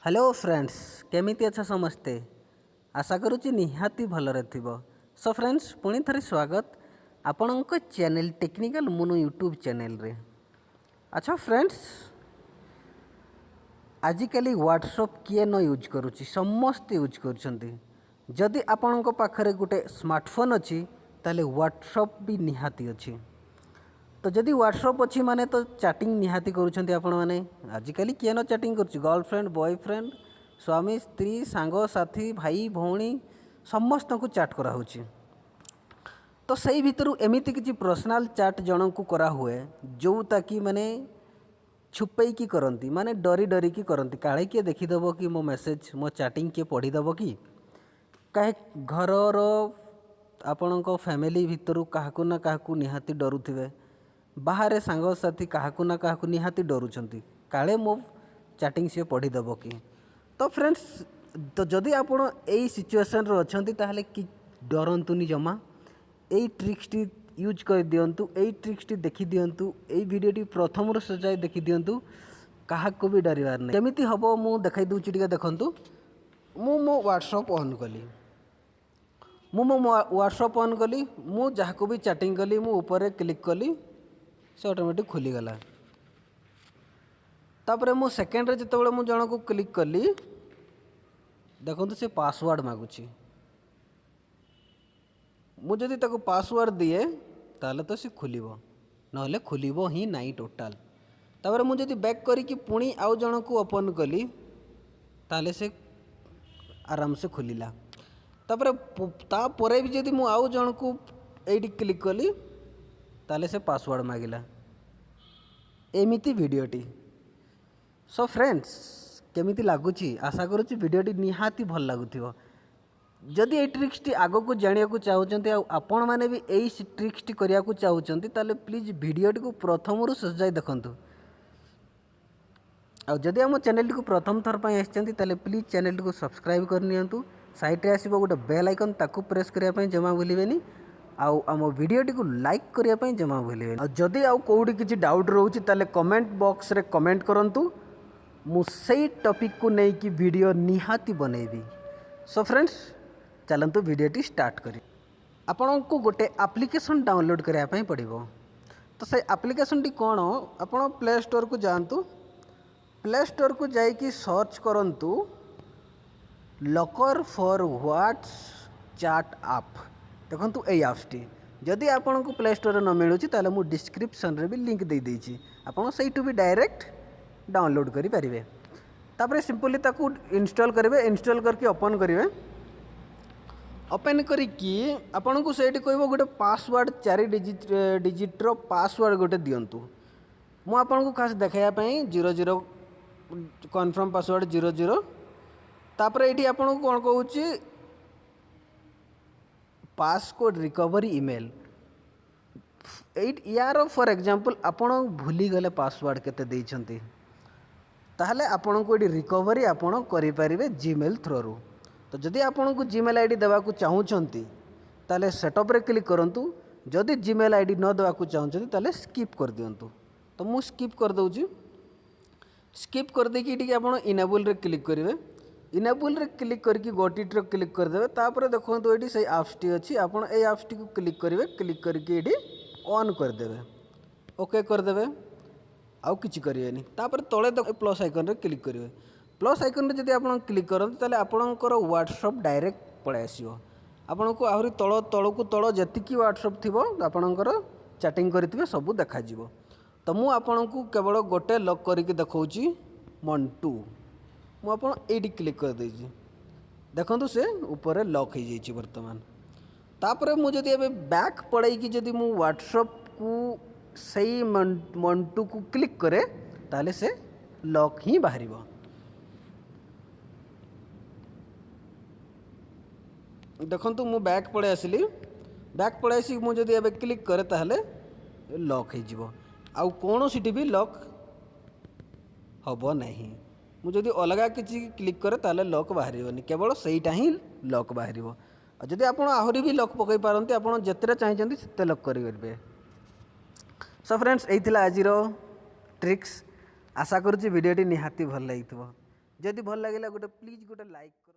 Hello friends केमिति अच्छा समस्ते आशा करुच्ची निहाती भलरे थिबो। सो फ्रेंड्स पुणी थरे स्वागत आपणक चैनल टेक्निकल मुनु यूट्यूब चैनल रे। अच्छा फ्रेंड्स आजिकली व्हाट्सएप किए न यूज करुच्ची समस्ते यूज करुछंती। जदि आपणक पाखरे गुटे स्मार्टफोन अच्छी ताले व्हाट्सएप भी निहाती अच्छी। तो जदि व्हाट्सएप अच्छी माने तो चैटिंग निहाती करुछंती आपण माने। आजिकली किए न चैटिंग करुच्ची गर्लफ्रेंड बॉयफ्रेंड स्वामी स्त्री सांग साथी भाई भौणी समस्त को चैट करा होची। तो सही भितरु एमिति किछि पर्सनल चैट जन को करा हुए जो ताकि माने छुपई की करंती माने डरी डरी की करंती काहे किए देखिदेव कि मो मेसेज मो चैटिंग किए पढ़ीदेव कि काहे घरर आपणक फैमिली भितरु काहाकु ना काहाकु निहाती डरुथिबे बाहर सांगसाथी काहाकु ना काहाकु निहाती डरुचंती काले मो चैटिंग सी पढ़ीदेव कि। तो फ्रेंड्स तो जदि आपण एई सिचुएशन रे अछंती ताहले कि डरंतुनी जमा एई ट्रिक्सटी यूज कर दियंतु एई ट्रिक्सटी देखि दियंतु एई वीडियोटी प्रथम रो सजाय देखि दियंतु काहाकु भी डरिवार नै। केमिति हबो मु देखाइ दूची टिके देखंतु। मु मो व्हाट्सएप ऑन कली मो व्हाट्सएप ऑन कली मु जहाको भी चैटिंग कली मु ऊपर क्लिक कली से ऑटोमेटिक खुली गला। तापरे मु सेकेंड रे जतबेले मु जण को क्लिक कली देखंतु से पासवर्ड मागुची। मु जदि ताको पासवर्ड दिए ताले तो से खुलिबो नहले खुलिबो ही नाही टोटल। तापरे मु जदि बैक करी कि पुणी आउ जण को ओपन कली ताले से आराम से खुलिला। तापरे ता परे भी जदि मु आउ जण को एडी क्लिक कली ताले से पासवर्ड मागिला एमिति वीडियोटी। सो फ्रेंड्स केमिति लागुची आशा करुच्ची वीडियोटी निहाती भल लागुथिबो। जदि ये ट्रिक्सटी आगो को जानिया को चाहते आपण मैंने भी यही ट्रिक्सटी करिया को चाहते ताले प्लीज वीडियोटी को प्रथम रु शेष जाए देखंतु। आ जदि आम चैनल को प्रथम थर पर आछंती ताले प्लीज चैनल को सब्सक्राइब कर नियंतु। साइड रे आसीबो गोटे बेल आइकन ताकू प्रेस करिया पय जमा भूलिबेनी आउ आम वीडियोटी को लाइक करिया पय जमा भूलिबेनी। आ जदि आउ कोउडी किछि डाउट रहउची ताले कमेंट बॉक्स रे कमेंट करंतु मु सेही टॉपिक को नै कि वीडियो निहाती बनेबी। सो फ्रेंड्स चलंतु वीडियोटी स्टार्ट करी। आपण को गोटे एप्लिकेशन डाउनलोड करिया पय पड़िबो। तो से एप्लिकेशन टी कोन आपण प्ले स्टोर को जानतु। प्ले स्टोर को जाई कि सर्च करंतु locker for what's chat app देखंतु ए ऐप्स टी। जदि आपण को प्ले स्टोर न मिलुची ताले मु डिस्क्रिप्शन रे भी लिंक दे देछि आपण सेइटु भी डायरेक्ट डाउनलोड करि परिबे। तापरे सिंपली ताकू इंस्टॉल करेंगे इंस्टॉल करके ओपन करेंगे ओपन करिकी आपन को सेठी कहबो गोटे पासवर्ड 4 डिजिट रो पासवर्ड गोटे दियंतु। मु आपन को खास देखाया पई 00 कन्फर्म पासवर्ड 00। तापरे एठी आपन को कोन कहूची पासकोड रिकवरी ईमेल यार फॉर एग्जांपल आपन भूली गले पासवर्ड केते देइछंती ताहले आपन को एडी रिकवरी आपन करि परिबे जीमेल थ्रू रू। तो जदि आपन को जीमेल आईडी देवा को चाहूचंती ताले सेटअप रे क्लिक करंतु। जदि जीमेल आईडी न देवा को चाहूचंती ताले स्किप कर दियंतु। तो मु स्किप कर दउची। स्किप कर दे कि आपन इनेबल रे क्लिक करिवे। इनेबल रे क्लिक करके गोटिट रे क्लिक कर देबे। तापर देखंतु एडी से ऐप्स टी अछि आपन ए ऐप्स टी को क्लिक करिवे। क्लिक करके एडी ऑन कर देबे ओके कर देबे आउ किछि करिवेनी। तापर तळे प्लस आइकन रे क्लिक करिवे। प्लस आइकन रे जदि आपण क्लिक करन ताले आपणकर व्हाट्सएप डायरेक्ट पळे आसीबो। आपणको आहुरी तळ तळकु तळ जतिकी व्हाट्सएप थिबो आपणकर चैटिंग करिथिबे सब देखा जिवो। तो मु आपणको केवल गोटे लॉक करिके देखौची मंटू मु आपण एडी क्लिक कर देजी देखंतु से ऊपर लॉक हो जाइछि वर्तमान। तापर मु जदि एबे बैक पळै कि जदि मु व्हाट्सएप को सही मंटू को क्लिक करे ताले से लॉक ही बाहरिबो। देखंतु मु बैक पळे आसिली बैक पळे आसी मु जदि एबे क्लिक करे ताहले लॉक हो जिवो आउ कोनोसीटी भी लॉक हबो नाही। मु जदि अलगा किछि क्लिक करे ताहले लॉक बाहरिबोनी केवल सेहीटा ही लॉक बाहरिबो। जदि आपण आहुरी भी लॉक पकई पारंती आपण जेतरे चाहिचंती सेते लॉक करि करबे। सो फ्रेंड्स एथिला आजिरो ट्रिक्स आशा करूची वीडियोटी निहाती भल लागिथिबो। जदि भल लगे गोटे प्लीज गोटे लाइक करो।